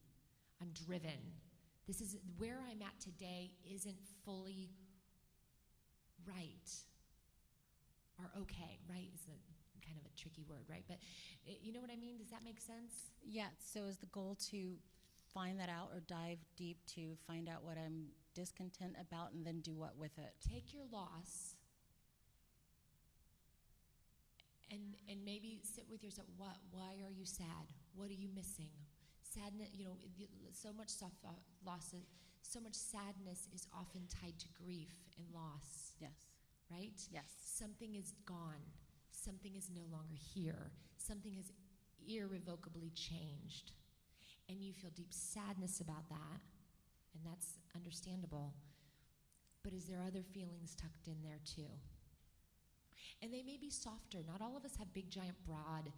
I'm driven. This is where I'm at today isn't fully right or okay. Right is a kind of a tricky word, right? But you know what I mean? Does that make sense? Yeah, so is the goal to find that out or dive deep to find out what I'm discontent about and then do what with it? Take your loss and maybe sit with yourself. Why are you sad? What are you missing? Sadness, you know, so much losses, so much sadness is often tied to grief and loss. Yes. Right? Yes. Something is gone. Something is no longer here. Something has irrevocably changed. And you feel deep sadness about that, and that's understandable. But is there other feelings tucked in there too? And they may be softer. Not all of us have big, giant, broad,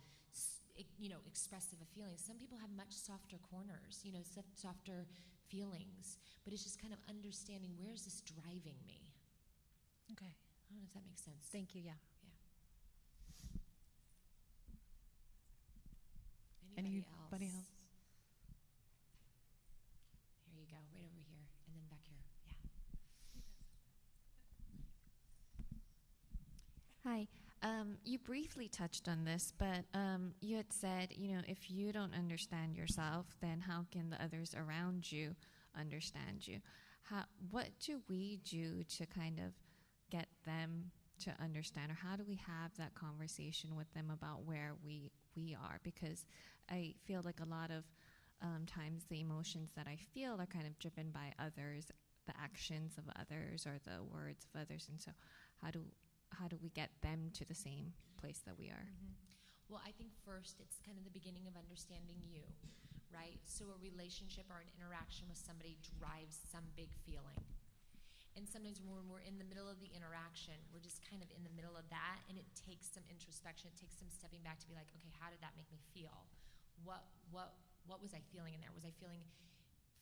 expressive of feelings. Some people have much softer corners, softer feelings. But it's just kind of understanding, where is this driving me? Okay. I don't know if that makes sense. Thank you, yeah. Anybody else? Here you go, right over here, and then back here. Yeah. Hi. You briefly touched on this, but you had said, if you don't understand yourself, then how can the others around you understand you? What do we do to kind of get them to understand, or how do we have that conversation with them about where we are? Because I feel like a lot of times the emotions that I feel are kind of driven by others, the actions of others or the words of others, and so how do we get them to the same place that we are? Mm-hmm. Well, I think first it's kind of the beginning of understanding you, right? So a relationship or an interaction with somebody drives some big feeling. And sometimes when we're in the middle of the interaction, we're just kind of in the middle of that, and it takes some introspection, it takes some stepping back to be like, okay, how did that make me feel? What was I feeling in there? Was I feeling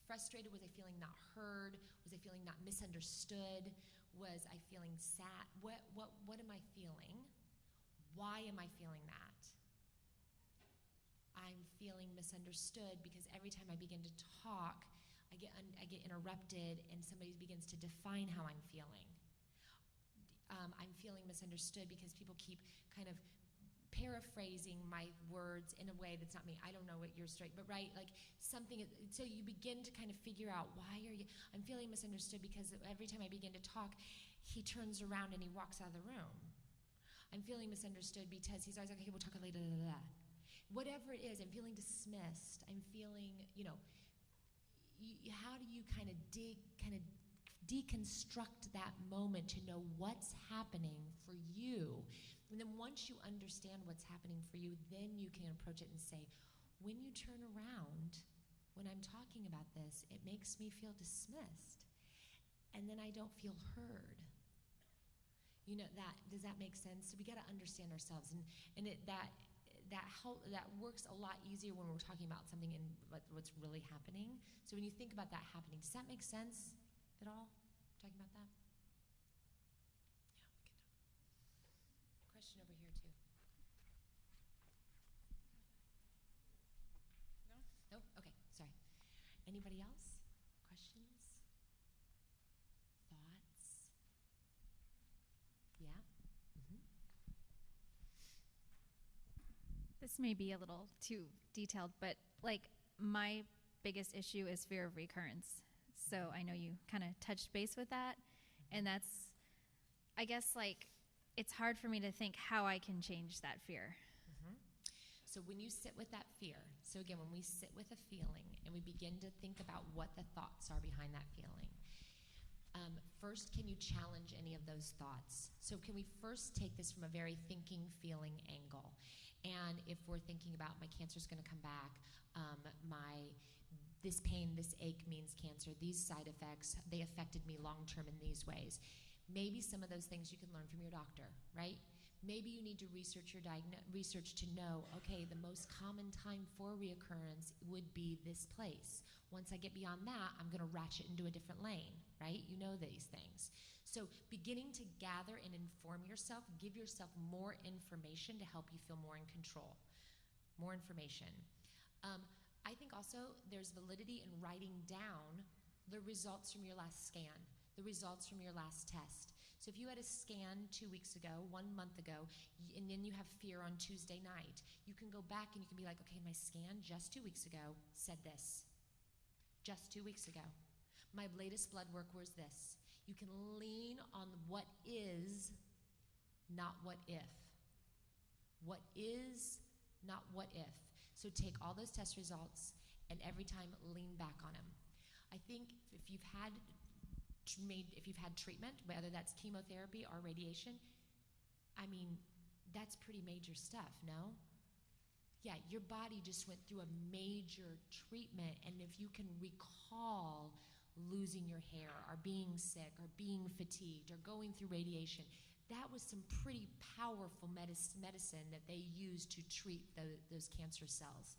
frustrated? Was I feeling not heard? Was I feeling not misunderstood? Was I feeling sad? What am I feeling? Why am I feeling that? I'm feeling misunderstood because every time I begin to talk, I get interrupted, and somebody begins to define how I'm feeling. I'm feeling misunderstood because people keep kind of paraphrasing my words in a way that's not me. I don't know what you're straight, but right, like something. So you begin to kind of figure out, I'm feeling misunderstood because every time I begin to talk, he turns around and he walks out of the room. I'm feeling misunderstood because he's always like, okay, we'll talk later, whatever it is. I'm feeling dismissed. I'm feeling, how do you kind of deconstruct that moment to know what's happening for you? And then once you understand what's happening for you, then you can approach it and say, when you turn around, when I'm talking about this, it makes me feel dismissed. And then I don't feel heard. Does that make sense? So we got to understand ourselves. That works a lot easier when we're talking about something in what's really happening. So when you think about that happening, does that make sense at all? Talking about that? Yeah, we can talk. Question over here too. No? Okay, sorry. Anybody else? Questions? Thoughts? Yeah? Mm-hmm. This may be a little too detailed, but like my biggest issue is fear of recurrence. So I know you kind of touched base with that, and that's, I guess, like it's hard for me to think how I can change that fear. So when you sit with that fear, so again, when we sit with a feeling and we begin to think about what the thoughts are behind that feeling, first, can you challenge any of those thoughts? So can we first take this from a very thinking, feeling angle? And if we're thinking about my cancer's going to come back, this pain, this ache means cancer, these side effects, they affected me long term in these ways. Maybe some of those things you can learn from your doctor, right? Maybe you need to research to know, okay, the most common time for reoccurrence would be this place. Once I get beyond that, I'm going to ratchet into a different lane, right? You know these things. So beginning to gather and inform yourself, give yourself more information to help you feel more in control. More information. I think also there's validity in writing down the results from your last scan, the results from your last test. So if you had a scan 2 weeks ago, 1 month ago, and then you have fear on Tuesday night, you can go back and you can be like, okay, my scan just 2 weeks ago said this. Just 2 weeks ago. My latest blood work was this. You can lean on what is, not what if. What is, not what if. So take all those test results and every time lean back on them. I think if you've had treatment, whether that's chemotherapy or radiation, I mean, that's pretty major stuff, no? Yeah, your body just went through a major treatment, and if you can recall losing your hair or being sick or being fatigued or going through radiation, that was some pretty powerful medicine that they used to treat those cancer cells.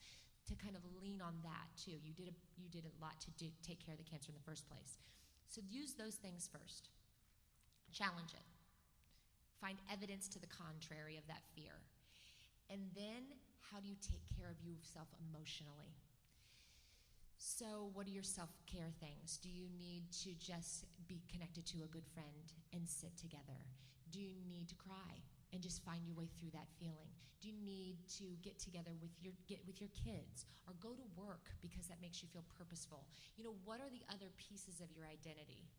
To kind of lean on that too. You did a lot to take care of the cancer in the first place. So use those things first. Challenge it. Find evidence to the contrary of that fear. And then, how do you take care of yourself emotionally? So what are your self-care things? Do you need to just be connected to a good friend and sit together? Do you need to cry and just find your way through that feeling? Do you need to get together with your kids or go to work because that makes you feel purposeful? You know, what are the other pieces of your identity?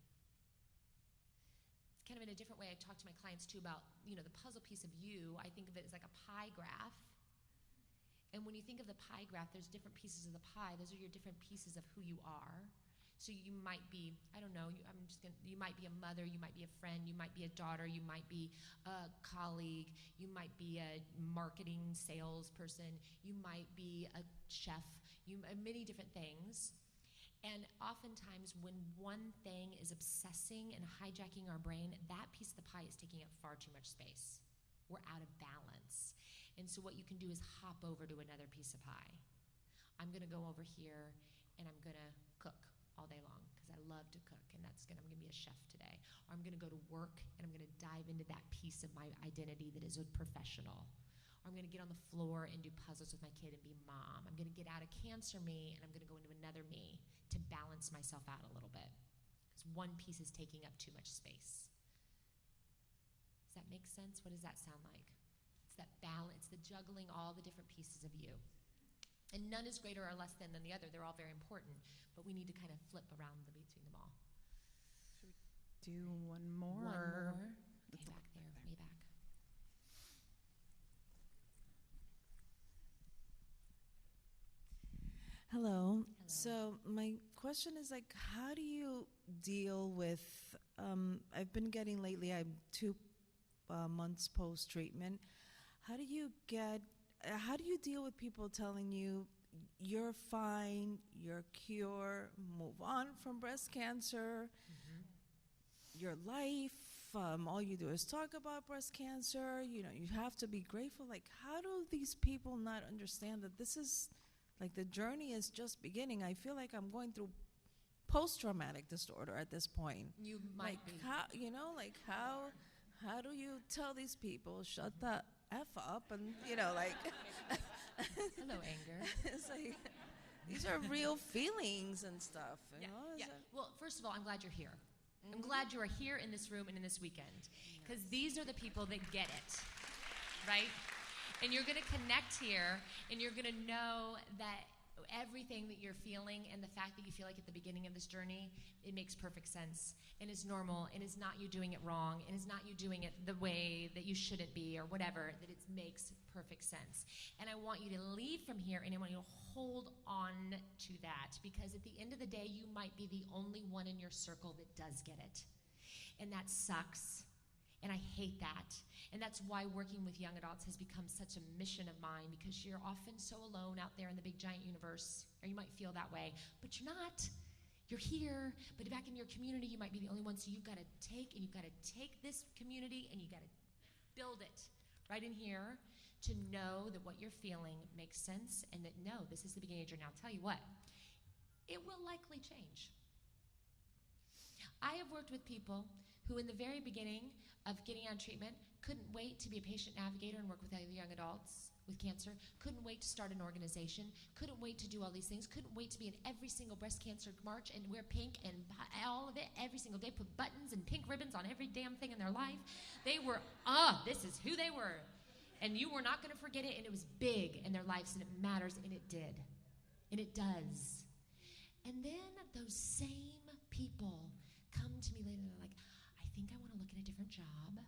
It's kind of in a different way I talk to my clients too about, you know, the puzzle piece of you. I think of it as like a pie graph. And when you think of the pie graph, there's different pieces of the pie. Those are your different pieces of who you are. So you might be, I don't know, you might be a mother, you might be a friend, you might be a daughter, you might be a colleague, you might be a marketing salesperson, you might be a chef, many different things. And oftentimes when one thing is obsessing and hijacking our brain, that piece of the pie is taking up far too much space. We're out of balance. And so what you can do is hop over to another piece of pie. I'm going to go over here and I'm going to cook all day long because I love to cook, and I'm going to be a chef today. Or I'm going to go to work and I'm going to dive into that piece of my identity that is a professional. Or I'm going to get on the floor and do puzzles with my kid and be mom. I'm going to get out of cancer me and I'm going to go into another me to balance myself out a little bit because one piece is taking up too much space. Does that make sense? What does that sound like? It's that balance, the juggling all the different pieces of you. And none is greater or less than the other. They're all very important, but we need to kind of flip around between them all. Should we do one more? One more. Okay, back there, way back. Hello. So my question is like, how do you deal with, I've been getting lately, I'm 2 months post-treatment. How do you deal with people telling you, you're fine, you're cured, move on from breast cancer, your life, all you do is talk about breast cancer, you know, you have to be grateful. Like, how do these people not understand that this is, like, the journey is just beginning? I feel like I'm going through post-traumatic disorder at this point. You might be. How, you know, like, how do you tell these people, shut the F up, and, you know, like... Hello, anger. It's like, these are real feelings and stuff. You know? Yeah. Well, first of all, I'm glad you're here. I'm glad you are here in this room and in this weekend, because these are the people that get it, right? And you're going to connect here, and you're going to know that everything that you're feeling and the fact that you feel like at the beginning of this journey, it makes perfect sense and is normal and is not you doing it wrong and is not you doing it the way that you shouldn't be or whatever, that it makes perfect sense. And I want you to leave from here and I want you to hold on to that, because at the end of the day, you might be the only one in your circle that does get it. And that sucks. And I hate that. And that's why working with young adults has become such a mission of mine, because you're often so alone out there in the big giant universe, or you might feel that way, but you're not. You're here, but back in your community, you might be the only one, so you've got to take this community and you've got to build it right in here to know that what you're feeling makes sense and that, no, this is the beginning of your journey. I'll tell you what, it will likely change. I have worked with people who in the very beginning of getting on treatment couldn't wait to be a patient navigator and work with other young adults with cancer, couldn't wait to start an organization, couldn't wait to do all these things, couldn't wait to be in every single breast cancer march and wear pink and all of it every single day, put buttons and pink ribbons on every damn thing in their life. They were, this is who they were. And you were not going to forget it, and it was big in their lives, and it matters, and it did. And it does. And then those same people come to me later and they're like, I think I want to look at a different job.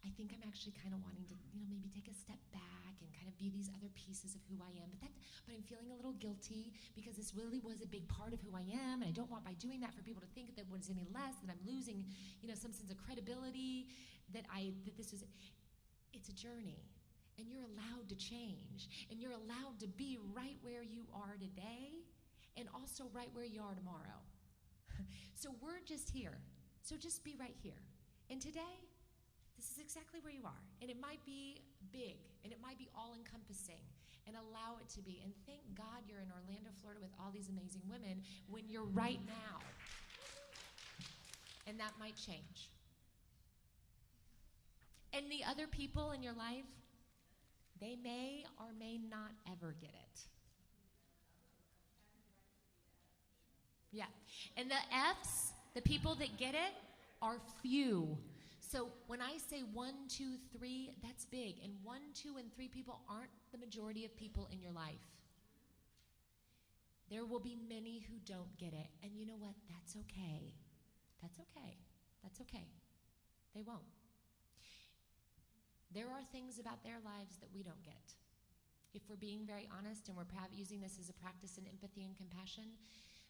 I think I'm actually kind of wanting to, maybe take a step back and kind of be these other pieces of who I am. But I'm feeling a little guilty because this really was a big part of who I am, and I don't want by doing that for people to think that was any less, that I'm losing, some sense of credibility, that this is. It's a journey, and you're allowed to change, and you're allowed to be right where you are today, and also right where you are tomorrow. So we're just here. So just be right here. And today, this is exactly where you are. And it might be big, and it might be all-encompassing, and allow it to be. And thank God you're in Orlando, Florida with all these amazing women when you're right now. And that might change. And the other people in your life, they may or may not ever get it. Yeah. And the F's, the people that get it, are few. So when I say 1, 2, 3, that's big. And 1, 2, and 3 people aren't the majority of people in your life. There will be many who don't get it. And you know what? That's okay. That's okay. That's okay. They won't. There are things about their lives that we don't get. If we're being very honest and we're using this as a practice in empathy and compassion,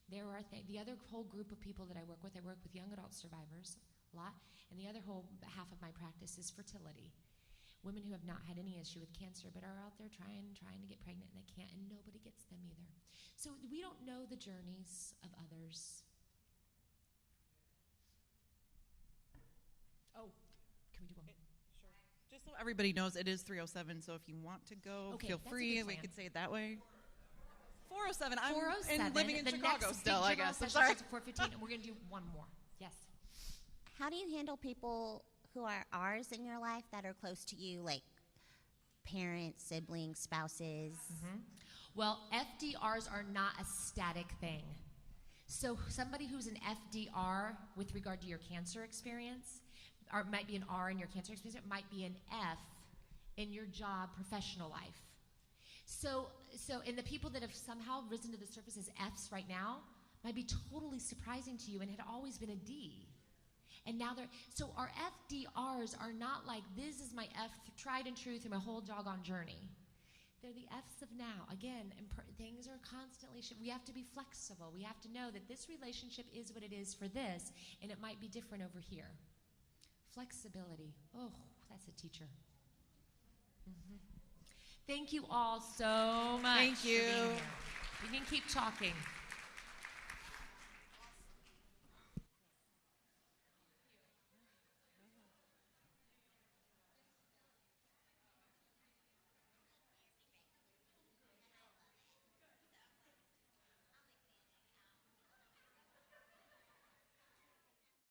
there are the other whole group of people that I work with young adult survivors a lot, and the other whole half of my practice is fertility. Women who have not had any issue with cancer but are out there trying to get pregnant and they can't, and nobody gets them either. So we don't know the journeys of others. Oh, can we do one more? Just so everybody knows, it is 3:07, so if you want to go, feel free. We could say it that way. 4:07. I'm 4:07, living in the Chicago next still, I guess. I'm sorry. At 4:15, and we're going to do one more. Yes. How do you handle people who are ours in your life that are close to you, like parents, siblings, spouses? Mm-hmm. Well, FDRs are not a static thing. So somebody who's an FDR with regard to your cancer experience, or it might be an R in your cancer experience, it might be an F in your job, professional life. So, and the people that have somehow risen to the surface as Fs right now might be totally surprising to you and had always been a D. And now so our FDRs are not like, this is my F, tried and true through my whole doggone journey. They're the Fs of now. Again, things are constantly, we have to be flexible. We have to know that this relationship is what it is for this, and it might be different over here. Flexibility. Oh, that's a teacher. Mm-hmm. Thank you all so much. Thank you. We can keep talking.